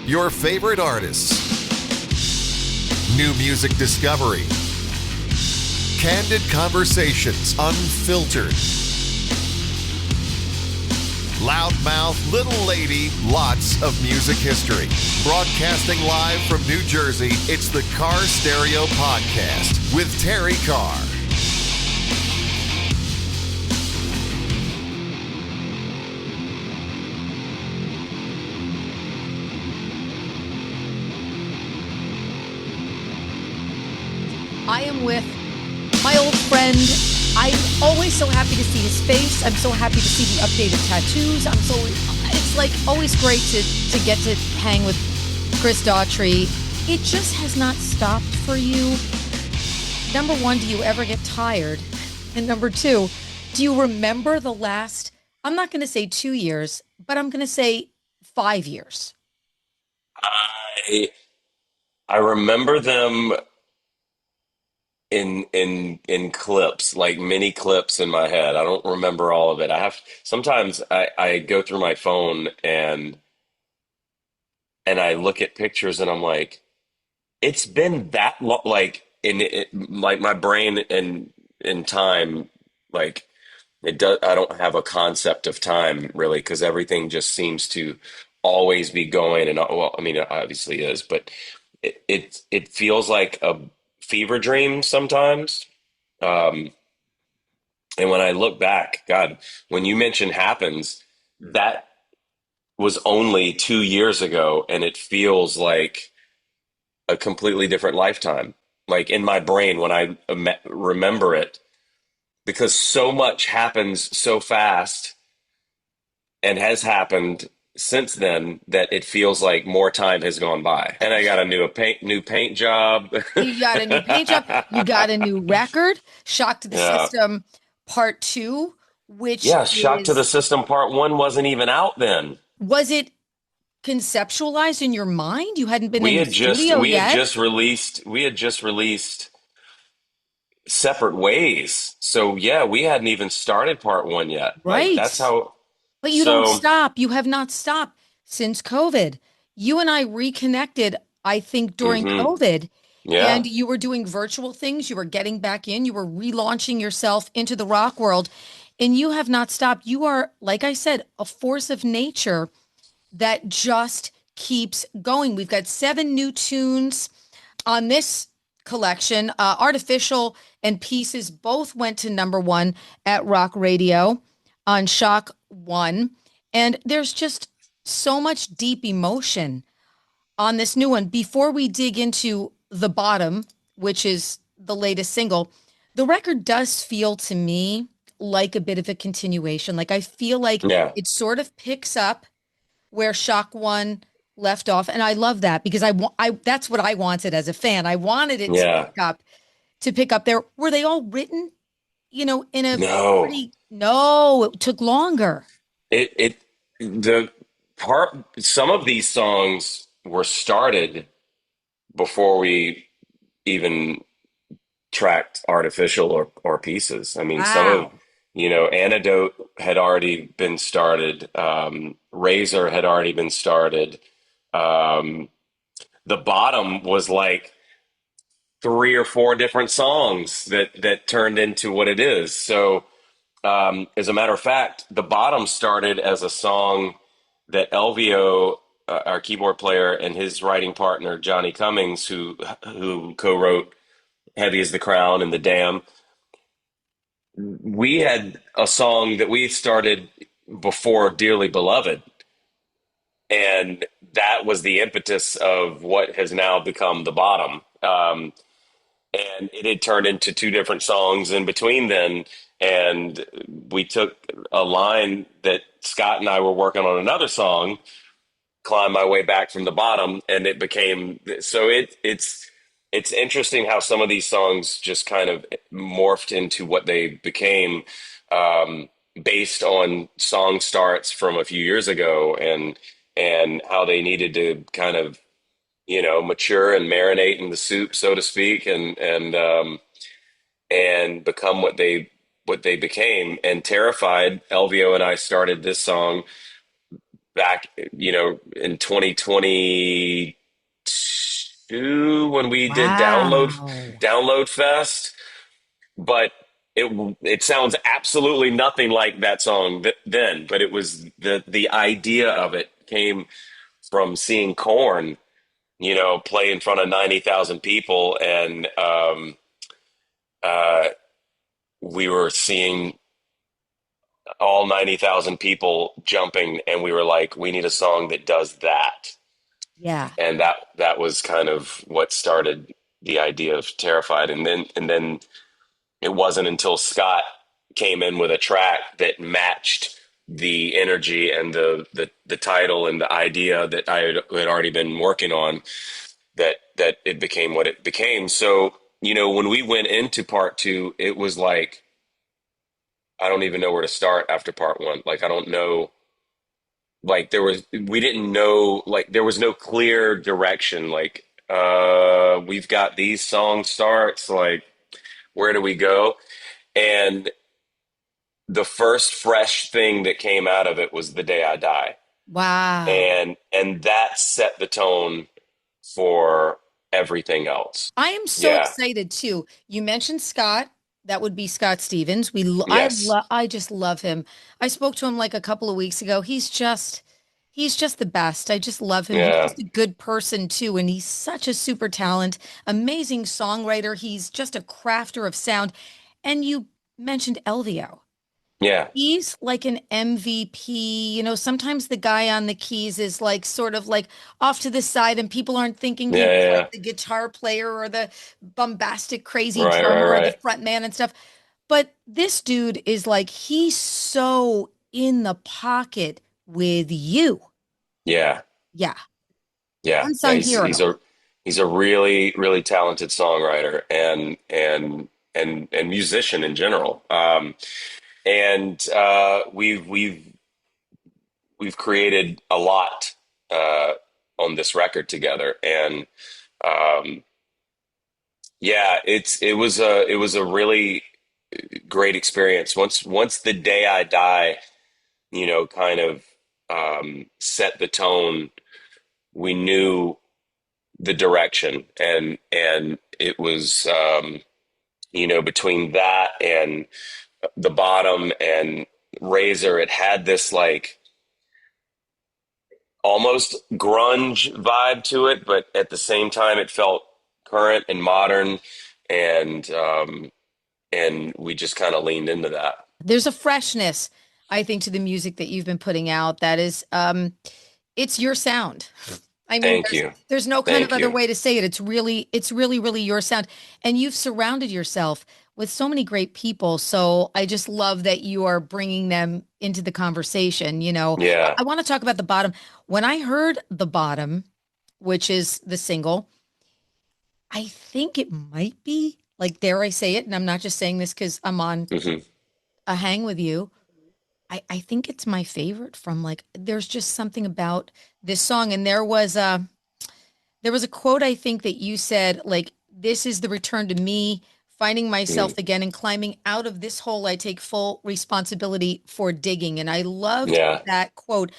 Your favorite artists. New music discovery. Candid conversations, unfiltered. Loudmouth, little lady, lots of music history. Broadcasting live from New Jersey, it's the Carr Stereo Podcast with Terrie Carr. I am with my old friend. I'm always so happy to see his face. I'm so happy to see the updated tattoos. It's like always great to get to hang with Chris Daughtry. It just has not stopped for you. Number one, do you ever get tired? And number two, do you remember the last, I'm not going to say 2 years, but I'm going to say 5 years? I remember them in clips, like mini clips in my head. I don't remember all of it. Sometimes I go through my phone and I look at pictures and I'm like, it's been that long. Like like my brain in time, like it does. I don't have a concept of time really because everything just seems to always be going. And well, I mean, it obviously is, but it feels like a fever dream sometimes. Um, and when I look back, God, when you mention happens, that was only 2 years ago, and it feels like a completely different lifetime. Like in my brain, when I remember it, because so much happens so fast and has happened since then that it feels like more time has gone by. And I got a new paint job. You got a new paint job. You got a new record, Shock to the Yeah. System Part 2, which Yeah, Shock to the is, System Part 1 wasn't even out then. was it conceptualized in your mind? You hadn't been in the studio We had yet? just released Separate Ways. So yeah, we hadn't even started Part 1 yet. Like Right. that's how. But you don't So stop. You have not stopped since COVID. You and I reconnected, I think, during hmm COVID, yeah, and you were doing virtual things. You were getting back in. You were relaunching yourself into the rock world, and you have not stopped. You are, like I said, a force of nature that just keeps going. We've got 7 new tunes on this collection. Artificial and Pieces both went to number one at Rock Radio on Shock One. And there's just so much deep emotion on this new one. Before we dig into The Bottom, which is the latest single, the record does feel to me like a bit of a continuation. Like I feel like yeah, it sort of picks up where Shock One left off, and I love that because I that's what I wanted as a fan. I wanted it yeah. to pick up there. Were they all written, in a No, pretty? No, it took longer. it the part. Some of these songs were started before we even tracked Artificial or Pieces. I mean, some of, Wow. Antidote had already been started. Razor had already been started. Um, the Bottom was like 3 or 4 different songs that turned into what it is. So, as a matter of fact, The Bottom started as a song that Elvio, our keyboard player, and his writing partner Johnny Cummings, who co-wrote Heavy as the Crown and The Dam. We had a song that we started before Dearly Beloved, and that was the impetus of what has now become The Bottom. And it had turned into 2 different songs in between then. And we took a line that Scott and I were working on another song, Climb My Way Back from the Bottom, and it became so it's interesting how some of these songs just kind of morphed into what they became, based on song starts from a few years ago, and how they needed to kind of mature and marinate in the soup, so to speak, and become what they became. And Terrified, Elvio and I started this song back, in 2022 when we did Wow. Download Fest, but it sounds absolutely nothing like that song then. But it was the idea of it came from seeing Korn, play in front of 90,000 people, and uh, we were seeing all 90,000 people jumping, and we were like, we need a song that does that. Yeah. And that was kind of what started the idea of Terrified. And then it wasn't until Scott came in with a track that matched the energy and the title and the idea that I had already been working on, that it became what it became. So, when we went into part two, it was like, I don't even know where to start after part one. Like, I don't know. Like, we didn't know, like, there was no clear direction. Like, we've got these song starts. Like, where do we go? And the first fresh thing that came out of it was The Day I Die. Wow. And that set the tone for everything else. I am so Yeah. excited too. You mentioned Scott. That would be Scott Stevens. Yes. I just love him. I spoke to him like a couple of weeks ago. He's just the best. I just love him. He's Yeah. just a good person too, and he's such a super talent, amazing songwriter. He's just a crafter of sound. And you mentioned Elvio. Yeah. He's like an MVP. Sometimes the guy on the keys is like sort of like off to the side, and people aren't thinking Yeah. he's Yeah. like Yeah. the guitar player or the bombastic, crazy Right. Right. drummer or the Right. front man and stuff. But this dude is like, he's so in the pocket with you. Yeah. Yeah. Yeah. Yeah. Unsung He's hero. a really, really talented songwriter and musician in general. And we've created a lot on this record together, and um, yeah, it was a really great experience. Once The Day I Die, kind of set the tone. We knew the direction, and it was between that and The Bottom and Razor, it had this like almost grunge vibe to it, but at the same time, it felt current and modern, and we just kind of leaned into that. There's a freshness, I think, to the music that you've been putting out that is it's your sound. I mean, Thank you, there's no kind of thank other you. way to say it. It's really, really your sound. And you've surrounded yourself with so many great people. So I just love that you are bringing them into the conversation. Yeah. I want to talk about The Bottom. When I heard The Bottom, which is the single, I think it might be, like, dare I say it, and I'm not just saying this because I'm on Hmm. a hang with you. I think it's my favorite from, like, there's just something about this song. And there was a quote, I think, that you said, like, this is the return to me, finding Hmm. myself again and climbing out of this hole. I take full responsibility for digging. And I loved Yeah. that quote.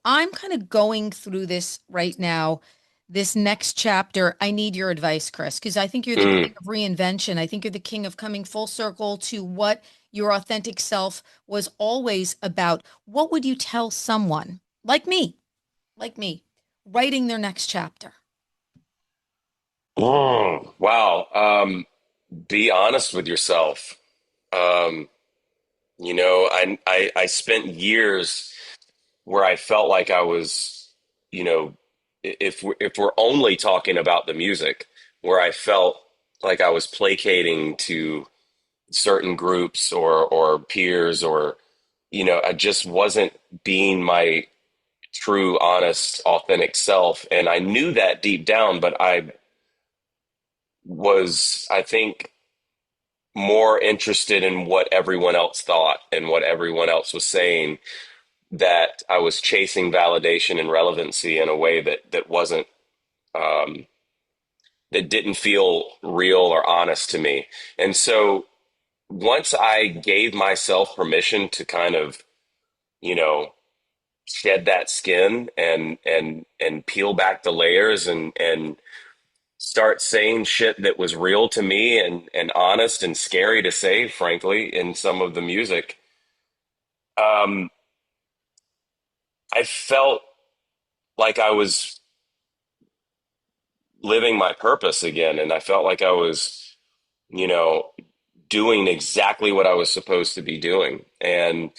I'm kind of going through this right now, this next chapter. I need your advice, Chris, because I think you're the king Mm. of reinvention. I think you're the king of coming full circle to what your authentic self was always about. What would you tell someone like me, writing their next chapter? Oh, wow. Be honest with yourself. Um, I spent years where I felt like I was, you know, if we're only talking about the music, where I felt like I was placating to certain groups or peers, or I just wasn't being my true, honest, authentic self, and I knew that deep down, but I was, I think, more interested in what everyone else thought and what everyone else was saying, that I was chasing validation and relevancy in a way that wasn't, um, that didn't feel real or honest to me. And so once I gave myself permission to kind of, you know, shed that skin and peel back the layers and start saying shit that was real to me and honest and scary to say, frankly, in some of the music. Um, I felt like I was living my purpose again, and I felt like I was, you know, doing exactly what I was supposed to be doing. And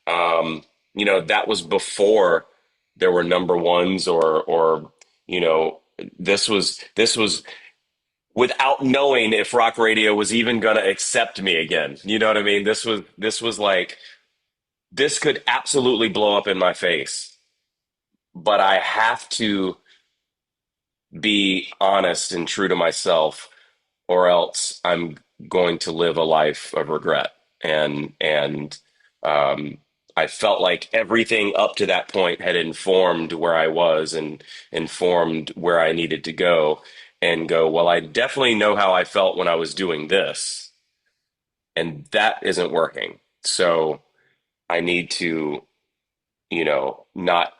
um, that was before there were number ones or you know, this was without knowing if rock radio was even going to accept me again. You know what I mean? This was like this could absolutely blow up in my face, but I have to be honest and true to myself, or else I'm going to live a life of regret. And um, I felt like everything up to that point had informed where I was and informed where I needed to go and go, well, I definitely know how I felt when I was doing this, and that isn't working. So I need to, not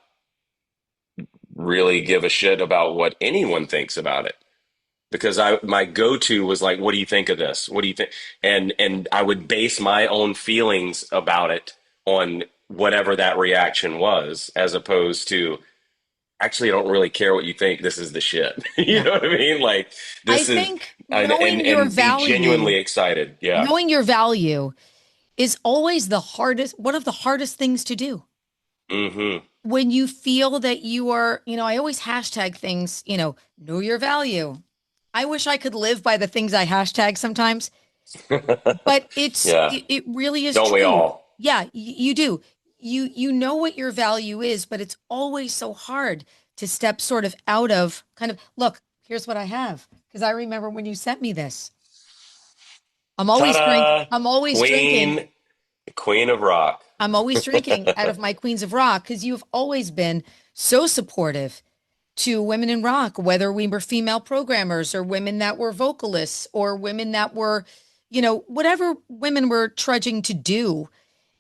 really give a shit about what anyone thinks about it, because my go-to was like, what do you think of this? What do you think? And I would base my own feelings about it on whatever that reaction was, as opposed to, actually, I don't really care what you think. This is the shit. You Yeah. know what I mean? Like, I this is, think and be genuinely excited. Yeah. knowing your value is always one of the hardest things to do. Hmm. When you feel that you are, I always hashtag things, know your value. I wish I could live by the things I hashtag sometimes, but Yeah. it really is Don't we true. all? Yeah, you do. You know what your value is, but it's always so hard to step sort of out of kind of, look, here's what I have. Because I remember when you sent me this. Ta-da! I'm always drinking. Queen, Queen of Rock. I'm always drinking out of my Queens of Rock because you've always been so supportive to women in rock, whether we were female programmers or women that were vocalists or women that were, whatever women were trudging to do.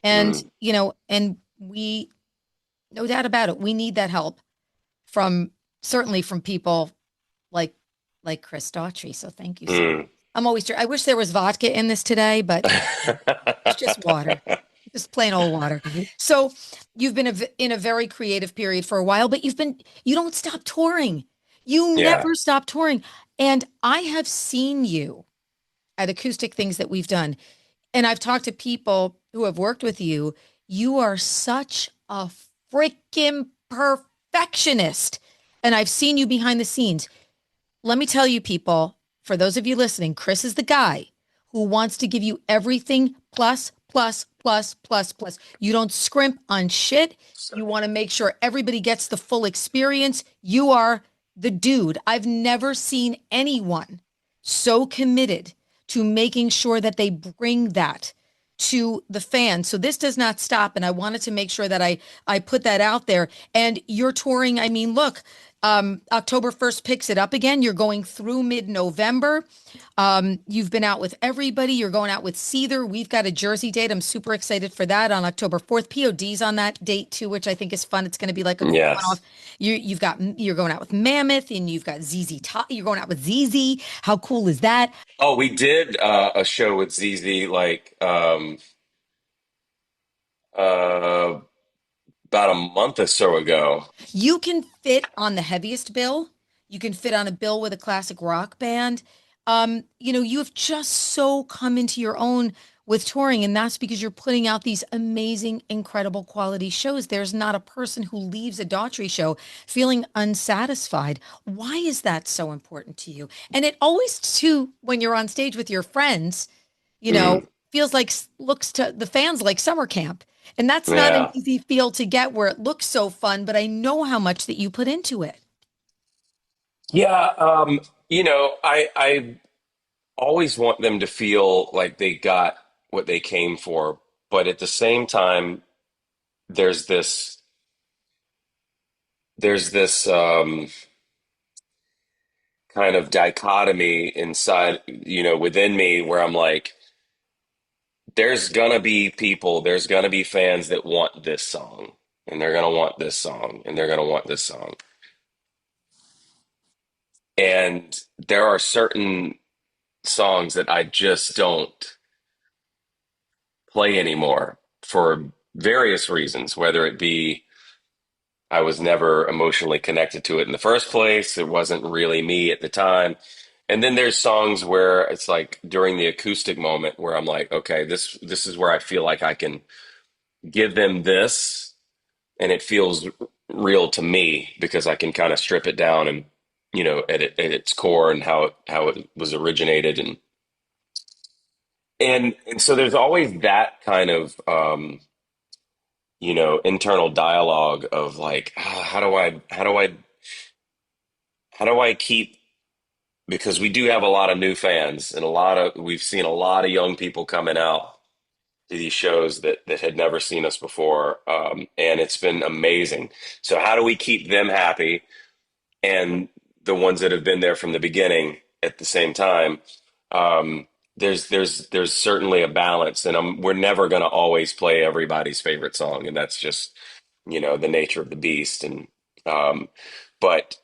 And, Mm, and we, no doubt about it, we need that help from certainly from people like Chris Daughtry. So thank you so much. mm. I wish there was vodka in this today, but it's just water, just plain old water. So you've been in a very creative period for a while, but you don't stop touring. You Yeah. never stop touring. And I have seen you at acoustic things that we've done. And I've talked to people who have worked with you. You are such a freaking perfectionist. And I've seen you behind the scenes. Let me tell you, people, for those of you listening, Chris is the guy who wants to give you everything plus, plus, plus, plus, plus. You don't scrimp on shit. You want to make sure everybody gets the full experience. You are the dude. I've never seen anyone so committed to making sure that they bring that to the fans. So this does not stop. And I wanted to make sure that I put that out there. And you're touring. I mean, look, October 1st picks it up again. You're going through mid-November. You've been out with everybody. You're going out with Seether. We've got a Jersey date. I'm super excited for that on October 4th. POD's on that date too, which I think is fun. It's going to be like a cool Yes. one-off. You're going out with Mammoth, and you've got ZZ Top. You're going out with ZZ. How cool is that? Oh, we did a show with ZZ like uh, about a month or so ago. You can fit on the heaviest bill. You can fit on a bill with a classic rock band. You have just so come into your own with touring, and that's because you're putting out these amazing, incredible quality shows. There's not a person who leaves a Daughtry show feeling unsatisfied. Why is that so important to you? And it always, too, when you're on stage with your friends, Mm, feels like looks to the fans like summer camp. And that's not an yeah. easy feel to get where it looks so fun, but I know how much that you put into it. Yeah. I always want them to feel like they got what they came for, but at the same time, there's this there's this kind of dichotomy inside, within me, where I'm like, there's gonna be fans that want this song. and they're going to want this song, and they're going to want this song. And there are certain songs that I just don't play anymore for various reasons, whether it be I was never emotionally connected to it in the first place, it wasn't really me at the time. And then there's songs where it's like during the acoustic moment where I'm like, okay, this is where I feel like I can give them this and it feels real to me because I can kind of strip it down and at its core and how it was originated and so there's always that kind of internal dialogue of like, how do I keep, because we do have a lot of new fans and we've seen a lot of young people coming out to these shows that had never seen us before. And it's been amazing. So how do we keep them happy and the ones that have been there from the beginning at the same time? There's certainly a balance, and we're never going to always play everybody's favorite song, and that's just the nature of the beast. And but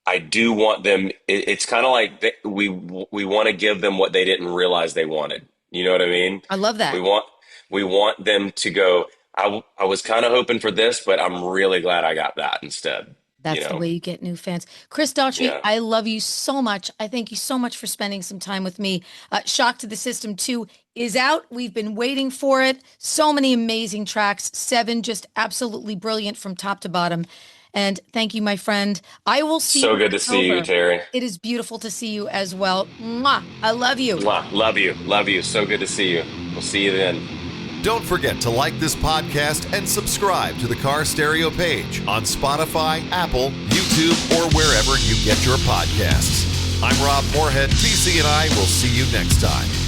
I do want them. It's kind of like we want to give them what they didn't realize they wanted. You know what I mean? I love that. We want them to go, I was kind of hoping for this, but I'm really glad I got that instead. That's the way you get new fans. Chris Daughtry, Yeah. I love you so much. I thank you so much for spending some time with me. Shock to the System 2 is out. We've been waiting for it. So many amazing tracks. 7 just absolutely brilliant from top to bottom. And thank you, my friend. I will see you. So good to see you, Terrie. It is beautiful to see you as well. Mwah. I love you. Mwah. Love you. Love you. So good to see you. We'll see you then. Don't forget to like this podcast and subscribe to the Carr Stereo page on Spotify, Apple, YouTube, or wherever you get your podcasts. I'm Rob Moorhead. TC and I will see you next time.